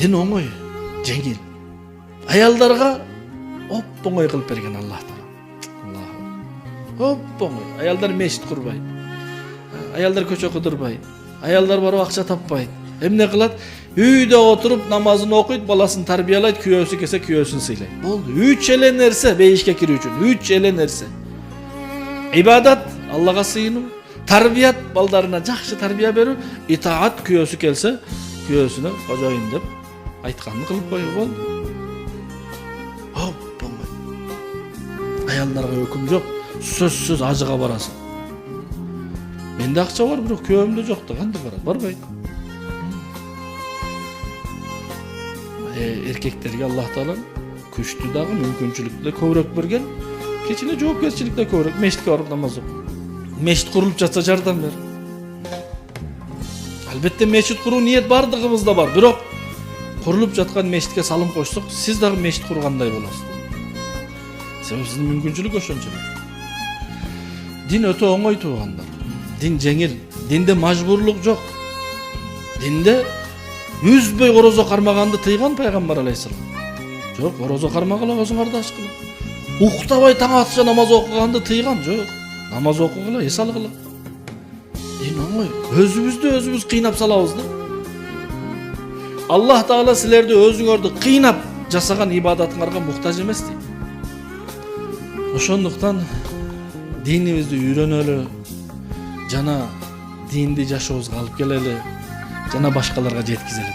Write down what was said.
Din oңой, жеңил. Аялдарга оп-оңой кылып берген Аллах Таала. Оп-оңой. Аялдар мешит курбайт. Аялдар көчө кыдырбайт. Аялдар барып акча таппайт. Эмне кылат? Үйдө отуруп намазын окуйт, баласын тарбиялайт, күйөөсү келсе күйөөсүн сыйлайт. Болду. 3 эле нерсе бейишке кирүү үчүн. 3 эле нерсе. Ибадат, Аллага сыйынуу, тарбият, балдарына жакшы тарбия берүү, итаат, күйөөсү келсе күйөөсүнө кожоюн деп айтканын кылып коюу болду. Оп-оңой. Аялдарга өкүм жок. Сөзсүз ажыга барасың. Менде акча бар, бирок күйөөмдө жок да, кантип барат? Барбайт. Эркектерге Аллах Таала күчтүү дагы, мүмкүнчүлүктү да көбүрөөк берген. Кечине жоопкерчилик да көбүрөөк. Мешитке барып намаз окуу. Мешит курулуп жатса жардам бер. Албетте мешит куруу ниет бардыгыбызда бар, бирок курулуп жаткан мешитке салым кошсок, сиз дагы мешит кургандай болосуз. Себеби сиздин мүмкүнчүлүк ошончолук. Дин өтө оңой туугандар. Дин жеңил. Динде мажбурлук жок. Динде үзбөй орозо кармаганды тыйган пайгамбар алейхисалам. Жок, орозо кармагыла, өзүңөрдү аш кыла. Уктабай таң атыша намаз окуганды тыйган жок. Намаз окугула, эс алгыла. Дин оңой. Өзүбүз кыйнап салабыз да. Аллах Таала силерди өзүңөрдү кыйнап жасаган ибадатыңарга муктаж эмес дейт. Ошондуктан динибизди үйрөнөлү, жана динди жашообузга алып келели, жана башкаларга жеткизели.